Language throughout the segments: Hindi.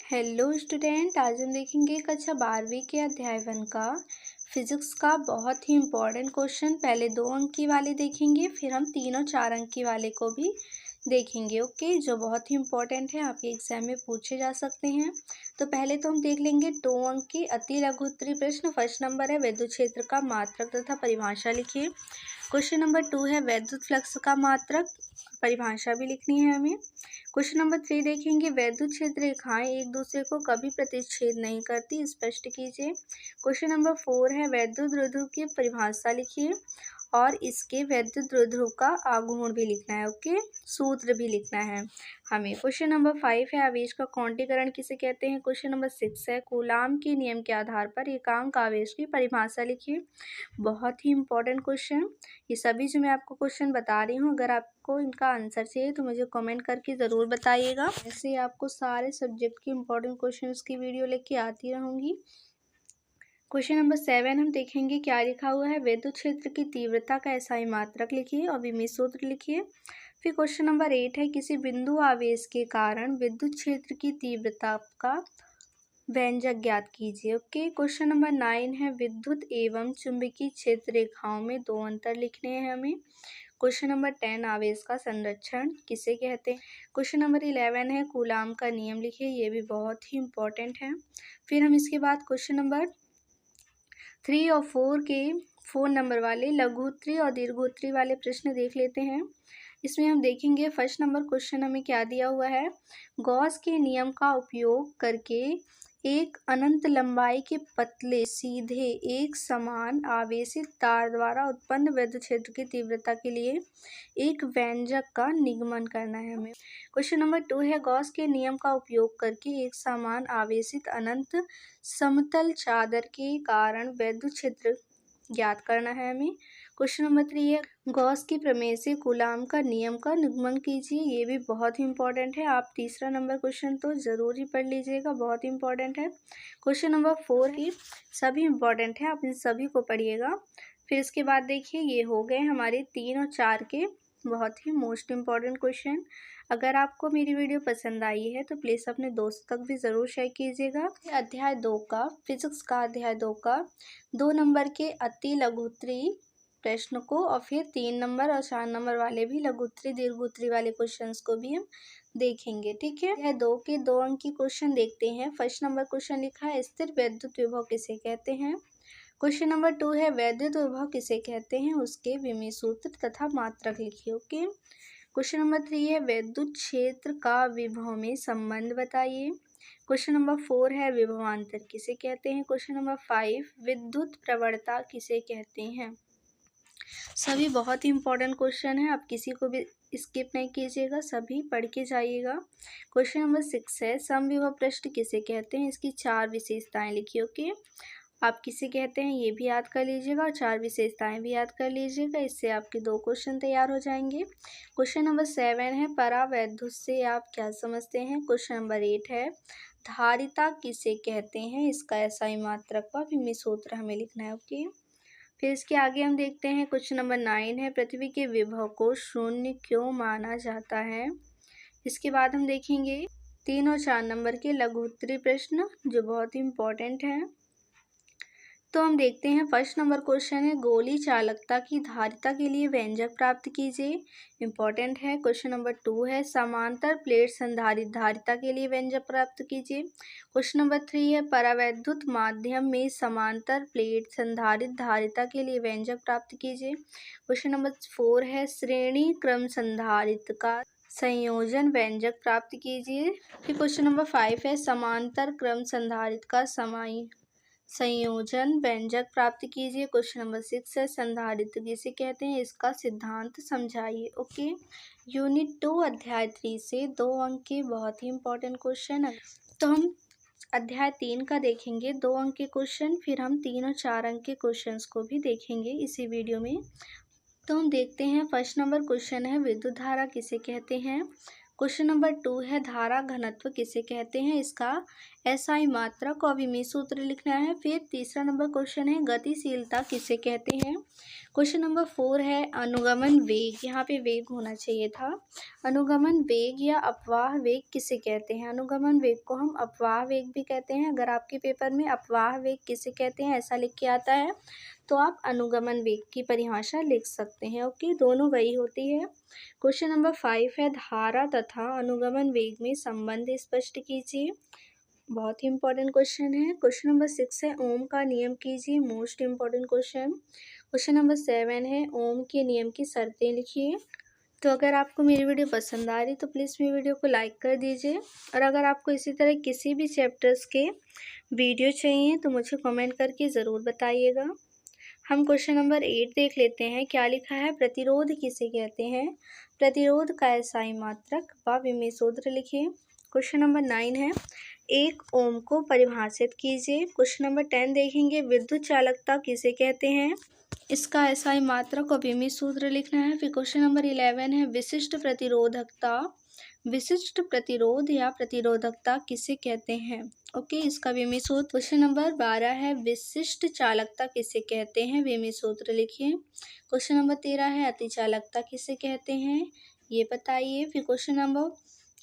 हेलो स्टूडेंट, आज हम देखेंगे कक्षा 12वीं के अध्याय 1 का फिजिक्स का बहुत ही इम्पोर्टेंट क्वेश्चन। पहले 2 अंक की वाले देखेंगे, फिर हम 3 और 4 अंक की वाले को भी देखेंगे। ओके, जो बहुत ही इम्पोर्टेंट है, आपके एग्जाम में पूछे जा सकते हैं। तो पहले तो हम देख लेंगे 2 अंक के अति लघु उत्तरीय प्रश्न। फर्स्ट नंबर है विद्युत क्षेत्र का मात्रक तथा परिभाषा लिखिए। क्वेश्चन नंबर 2 है विद्युत फ्लक्स का मात्रक, परिभाषा भी लिखनी है हमें। क्वेश्चन नंबर 3 देखेंगे विद्युत क्षेत्र रेखाएं एक दूसरे को कभी प्रतिच्छेद नहीं करती, स्पष्ट कीजिए। क्वेश्चन नंबर 4 है विद्युत द्विध्रुव की परिभाषा लिखिए और इसके विद्युत द्विध्रुव का आघूर्ण भी लिखना है। ओके, सूत्र भी लिखना है हमें। क्वेश्चन नंबर 5 है आवेश का क्वांटीकरण किसे कहते हैं। क्वेश्चन नंबर 6 है कूलाम के नियम के आधार पर एकांक आवेश की परिभाषा लिखिए। बहुत ही इंपॉर्टेंट क्वेश्चन, ये सभी जो मैं आपको क्वेश्चन बता रही हूँ, अगर आपको इनका आंसर चाहिए तो मुझे कमेंट करके ज़रूर बताइएगा। ऐसे आपको सारे सब्जेक्ट की इंपॉर्टेंट क्वेश्चंस की वीडियो लेके आती रहूँगी। क्वेश्चन नंबर 7 हम देखेंगे क्या लिखा हुआ है। विद्युत क्षेत्र की तीव्रता का एसआई मात्रक लिखिए और विमीय सूत्र लिखिए। फिर क्वेश्चन नंबर 8 है किसी बिंदु आवेश के कारण विद्युत क्षेत्र की तीव्रता का व्यंजक ज्ञात कीजिए। ओके, क्वेश्चन नंबर 9 है विद्युत एवं चुंबकीय क्षेत्र रेखाओं में 2 अंतर लिखने हैं हमें। क्वेश्चन नंबर 10 आवेश का संरक्षण किसे कहते हैं। क्वेश्चन नंबर 11 है कूलाम का नियम लिखिए, ये भी बहुत ही इंपॉर्टेंट है। फिर हम इसके बाद क्वेश्चन नंबर 3 और 4 के 4 नंबर वाले लघु उत्तरीय और दीर्घ उत्तरीय वाले प्रश्न देख लेते हैं। इसमें हम देखेंगे फर्स्ट नंबर क्वेश्चन हमें क्या दिया हुआ है। गॉस के नियम का उपयोग करके एक अनंत लंबाई के पतले सीधे एक समान आवेशित तार द्वारा उत्पन्न विद्युत क्षेत्र की तीव्रता के लिए एक व्यंजक का निगमन करना है हमें। क्वेश्चन नंबर 2 है गॉस के नियम का उपयोग करके एक समान आवेशित अनंत समतल चादर के कारण विद्युत क्षेत्र ज्ञात करना है हमें। क्वेश्चन नंबर 3 है गॉस की प्रमेय से कूलाम का नियम का निगमन कीजिए, ये भी बहुत ही इंपॉर्टेंट है। आप तीसरा नंबर क्वेश्चन तो ज़रूर ही पढ़ लीजिएगा, बहुत ही इंपॉर्टेंट है। क्वेश्चन नंबर 4 ही सभी इंपॉर्टेंट है, आप इन सभी को पढ़िएगा। फिर इसके बाद देखिए ये हो गए हमारे 3 और 4 के बहुत ही मोस्ट इम्पॉर्टेंट क्वेश्चन। अगर आपको मेरी वीडियो पसंद आई है तो प्लीज़ अपने दोस्तों तक भी ज़रूर शेयर कीजिएगा। अध्याय 2 का फिजिक्स का अध्याय 2 का 2 नंबर के अति लघु उत्तरीय प्रश्न को और फिर 3 नंबर और 4 नंबर वाले भी लघु उत्तरीय दीर्घ उत्तरीय वाले क्वेश्चंस को भी हम देखेंगे। ठीक है, यह 2 के 2 अंक की क्वेश्चन देखते हैं। फर्स्ट नंबर क्वेश्चन लिखा है स्थिर विद्युत विभव किसे कहते हैं। क्वेश्चन नंबर 2 है वैद्युत विभव किसे कहते हैं, उसके विमीय सूत्र तथा मात्रक लिखिए। ओके, क्वेश्चन नंबर 3 है विद्युत क्षेत्र का विभव में संबंध बताइए। क्वेश्चन नंबर 4 है विभवांतर किसे कहते हैं। क्वेश्चन नंबर 5 विद्युत प्रवणता किसे कहते हैं। सभी बहुत ही इंपॉर्टेंट क्वेश्चन है, आप किसी को भी स्किप नहीं कीजिएगा, सभी पढ़ के जाइएगा। क्वेश्चन नंबर 6 है समविभव पृष्ठ किसे कहते हैं, इसकी 4 विशेषताएं लिखिए। ओके, आप किसे कहते हैं ये भी याद कर लीजिएगा और 4 विशेषताएं भी याद कर लीजिएगा, इससे आपके 2 क्वेश्चन तैयार हो जाएंगे। क्वेश्चन नंबर 7 है परावैद्युत से आप क्या समझते हैं। क्वेश्चन नंबर 8 है धारिता किसे कहते हैं, इसका एसआई मात्रक व विमीय सूत्र हमें लिखना है। ओके, फिर इसके आगे हम देखते हैं क्वेश्चन नंबर 9 है पृथ्वी के विभव को शून्य क्यों माना जाता है। इसके बाद हम देखेंगे 3 और 4 नंबर के लघु उत्तरीय प्रश्न जो बहुत ही इंपॉर्टेंट हैं। तो हम देखते हैं फर्स्ट नंबर क्वेश्चन है गोली चालकता की धारिता के लिए व्यंजक प्राप्त कीजिए, इंपॉर्टेंट है। क्वेश्चन नंबर 2 है समांतर प्लेट संधारित धारिता के लिए व्यंजक प्राप्त कीजिए। क्वेश्चन नंबर 3 है परावैद्युत माध्यम में समांतर प्लेट संधारित धारिता के लिए व्यंजक प्राप्त कीजिए। क्वेश्चन नंबर 4 है श्रेणी क्रम संधारित का संयोजन व्यंजक प्राप्त कीजिए। फिर क्वेश्चन नंबर 5 है समांतर क्रम संधारित का संयोजन व्यंजक प्राप्त कीजिए। क्वेश्चन नंबर 6 है संधारित्र किसे कहते हैं, इसका सिद्धांत समझाइए। ओके, यूनिट 2 अध्याय 3 से 2 अंक के बहुत ही इंपॉर्टेंट क्वेश्चन है। तो हम अध्याय 3 का देखेंगे 2 अंक के क्वेश्चन, फिर हम 3 और 4 अंक के क्वेश्चंस को भी देखेंगे इसी वीडियो में। तो हम देखते हैं फर्स्ट नंबर क्वेश्चन है विद्युत धारा किसे कहते हैं। क्वेश्चन नंबर 2 है धारा घनत्व किसे कहते हैं, इसका एसआई मात्रक और विमीय सूत्र लिखना है। फिर तीसरा नंबर क्वेश्चन है गतिशीलता किसे कहते हैं। क्वेश्चन नंबर 4 है अनुगमन वेग, यहाँ पे वेग होना चाहिए था। अनुगमन वेग या अपवाह वेग किसे कहते हैं। अनुगमन वेग को हम अपवाह वेग भी कहते हैं। अगर आपके पेपर में अपवाह वेग किसे कहते हैं ऐसा लिख के आता है तो आप अनुगमन वेग की परिभाषा लिख सकते हैं। ओके, दोनों वही होती है। क्वेश्चन नंबर 5 है धारा तथा अनुगमन वेग में संबंध स्पष्ट कीजिए, बहुत ही इंपॉर्टेंट क्वेश्चन है। क्वेश्चन नंबर 6 है ओम का नियम कीजिए, most important question. Question number 7 है ओम के नियम की शर्तें लिखिए। तो अगर आपको मेरी वीडियो पसंद आ रही तो प्लीज़ मेरी वीडियो को लाइक कर दीजिए, और अगर आपको इसी तरह किसी भी चैप्टर्स के वीडियो चाहिए तो मुझे कमेंट करके ज़रूर बताइएगा। हम क्वेश्चन नंबर 8 देख लेते हैं, क्या लिखा है। प्रतिरोध किसे कहते हैं। प्रतिरोध का एसआई मात्रक व विमीय सूत्र लिखिए। क्वेश्चन नंबर 9 है 1 ओम को परिभाषित कीजिए। क्वेश्चन नंबर 10 देखेंगे विद्युत चालकता किसे कहते हैं, इसका एसआई मात्रक और विमीय सूत्र लिखना है। फिर क्वेश्चन नंबर 11 है विशिष्ट प्रतिरोधकता, विशिष्ट प्रतिरोध या प्रतिरोधकता किसे कहते हैं। ओके, इसका विमीय सूत्र। क्वेश्चन नंबर 12 है विशिष्ट चालकता किसे कहते हैं, विमीय सूत्र लिखिए। क्वेश्चन नंबर 13 है अतिचालकता किसे कहते हैं, ये बताइए। फिर क्वेश्चन नंबर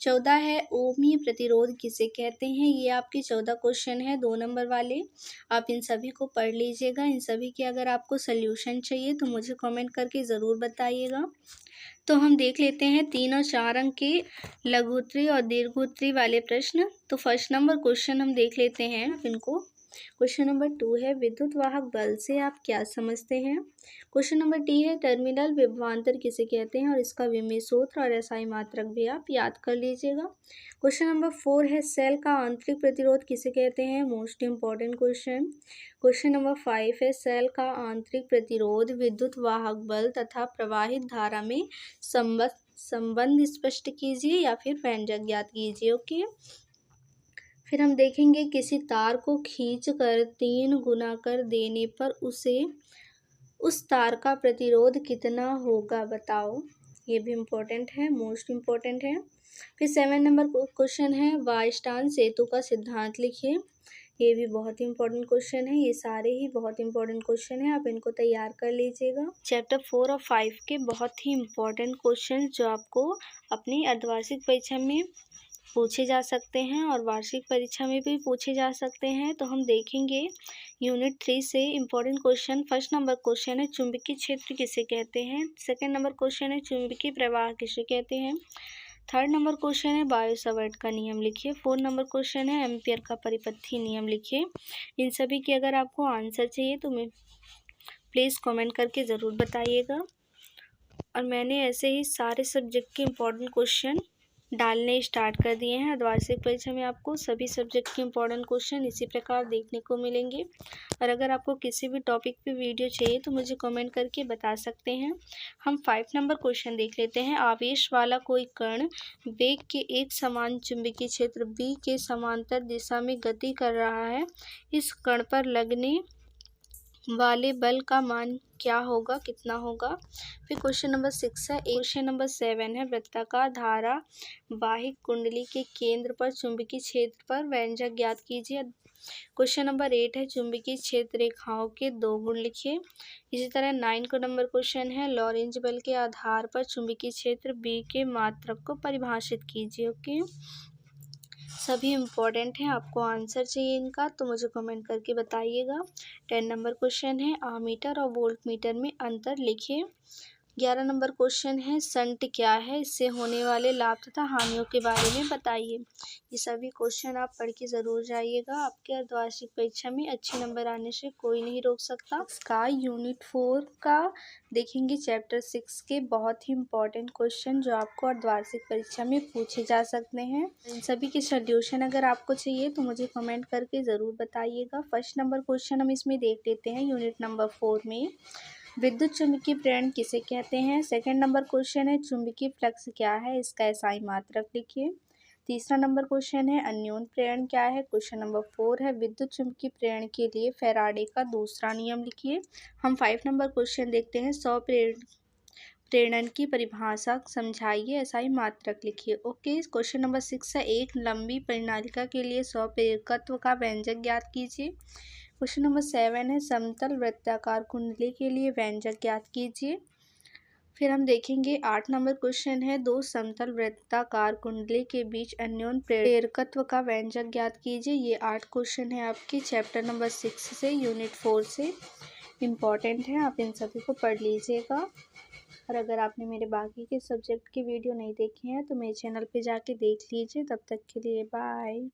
14 है ओमीय प्रतिरोध किसे कहते हैं। ये आपके 14 क्वेश्चन है 2 नंबर वाले, आप इन सभी को पढ़ लीजिएगा। इन सभी के अगर आपको सल्यूशन चाहिए तो मुझे कमेंट करके ज़रूर बताइएगा। तो हम देख लेते हैं 3 और 4 अंक के लघुत्तरी और दीर्घोत्तरी वाले प्रश्न। तो फर्स्ट नंबर क्वेश्चन हम देख लेते हैं इनको। क्वेश्चन नंबर 2 है विद्युत वाहक बल से आप क्या समझते हैं। क्वेश्चन नंबर 3 है टर्मिनल विभवांतर किसे कहते हैं और इसका विमीय सूत्र और एसआई मात्रक भी आप याद कर लीजिएगा। क्वेश्चन नंबर 4 है सेल का आंतरिक प्रतिरोध किसे कहते हैं, most important question. Question number 5 है सेल का आंतरिक प्रतिरोध विद्युत वाहक बल तथा प्रवाहित धारा में संबंध स्पष्ट कीजिए या फिर व्यंजक ज्ञात कीजिए। ओके, फिर हम देखेंगे किसी तार को खींच कर 3 गुना कर देने पर उस तार का प्रतिरोध कितना होगा बताओ, ये भी इम्पोर्टेंट है, मोस्ट इम्पोर्टेंट है। फिर 7 नंबर क्वेश्चन है वाइस्टान सेतु का सिद्धांत लिखिए, ये भी बहुत ही इंपॉर्टेंट क्वेश्चन है। ये सारे ही बहुत इंपॉर्टेंट क्वेश्चन है, आप इनको तैयार कर लीजिएगा। चैप्टर 4 और 5 के बहुत ही इंपॉर्टेंट क्वेश्चन जो आपको अपनी अर्धवार्षिक परीक्षा में पूछे जा सकते हैं और वार्षिक परीक्षा में भी पूछे जा सकते हैं। तो हम देखेंगे यूनिट 3 से important question. First number question है चुंबकीय क्षेत्र किसे कहते हैं। सेकंड नंबर क्वेश्चन है चुंबकीय प्रवाह किसे कहते हैं। थर्ड नंबर क्वेश्चन है बायो सावर्ट का नियम लिखिए। फोर्थ नंबर क्वेश्चन है एम्पियर का परिपथी नियम लिखिए। इन सभी के अगर आपको आंसर चाहिए तो मैं प्लीज़ कमेंट करके ज़रूर बताइएगा। और मैंने ऐसे ही सारे सब्जेक्ट के इम्पोर्टेंट क्वेश्चन डालने स्टार्ट कर दिए हैं। अर्धवार्षिक परीक्षा में आपको सभी सब्जेक्ट के इम्पोर्टेंट क्वेश्चन इसी प्रकार देखने को मिलेंगे। और अगर आपको किसी भी टॉपिक पे वीडियो चाहिए तो मुझे कमेंट करके बता सकते हैं। हम 5 नंबर क्वेश्चन देख लेते हैं। आवेश वाला कोई कण वेग के एक समान चुंबकीय क्षेत्र B के समांतर दिशा में गति कर रहा है, इस कण पर लगने वाले बल का मान क्या होगा, कितना होगा। फिर क्वेश्चन नंबर 6 है। क्वेश्चन नंबर 7 है वृत्ताकार धारा वाहिक कुंडली के केंद्र पर चुंबकीय क्षेत्र पर व्यंजक ज्ञात कीजिए। क्वेश्चन नंबर 8 है चुंबकीय क्षेत्र रेखाओं के 2 गुण लिखिए। इसी तरह 9 को नंबर क्वेश्चन है लॉरेंज बल के आधार पर चुंबकीय क्षेत्र B के मात्रक को परिभाषित कीजिए। ओके, सभी इम्पोर्टेंट हैं, आपको आंसर चाहिए इनका तो मुझे कमेंट करके बताइएगा। 10 नंबर क्वेश्चन है आमीटर और वोल्ट मीटर में अंतर लिखिए। 11 नंबर क्वेश्चन है शंट क्या है, इससे होने वाले लाभ तथा हानियों के बारे में बताइए। ये सभी क्वेश्चन आप पढ़ के ज़रूर जाइएगा, आपके अर्धवार्षिक परीक्षा में अच्छे नंबर आने से कोई नहीं रोक सकता। इसका यूनिट 4 का देखेंगे चैप्टर 6 के बहुत ही इंपॉर्टेंट क्वेश्चन जो आपको अर्धवार्षिक परीक्षा में पूछे जा सकते हैं। इन सभी के सॉल्यूशन अगर आपको चाहिए तो मुझे कमेंट करके ज़रूर बताइएगा। फर्स्ट नंबर क्वेश्चन हम इसमें देख लेते हैं यूनिट नंबर 4 में, विद्युत चुंबकीय प्रेरण किसे कहते हैं। सेकंड नंबर क्वेश्चन है चुंबकीय फ्लक्स क्या है, इसका एसआई मात्रक लिखिए। तीसरा नंबर क्वेश्चन है अन्योन्य प्रेरण क्या है। क्वेश्चन नंबर 4 है विद्युत चुंबकीय प्रेरण के लिए फैराडे का दूसरा नियम लिखिए। हम 5 नंबर क्वेश्चन देखते हैं प्रेरण की परिभाषा समझाइए, ऐसा ही मात्रक लिखिए। ओके, क्वेश्चन नंबर 6 है, एक लंबी परिनालिका के लिए स्वप्रेरकत्व का व्यंजक ज्ञात कीजिए। क्वेश्चन नंबर 7 है, समतल वृत्ताकार कुंडली के लिए व्यंजक ज्ञात कीजिए। फिर हम देखेंगे 8 नंबर क्वेश्चन है, दो समतल वृत्ताकार कुंडली के बीच अन्योन्य प्रेरकत्व का व्यंजक ज्ञात कीजिए। ये 8 क्वेश्चन है आपके चैप्टर नंबर 6 से, यूनिट 4 से। इम्पॉर्टेंट है, आप इन सभी को पढ़ लीजिएगा। और अगर आपने मेरे बाकी के सब्जेक्ट की वीडियो नहीं देखी है तो मेरे चैनल पे जाके देख लीजिए। तब तक के लिए बाय।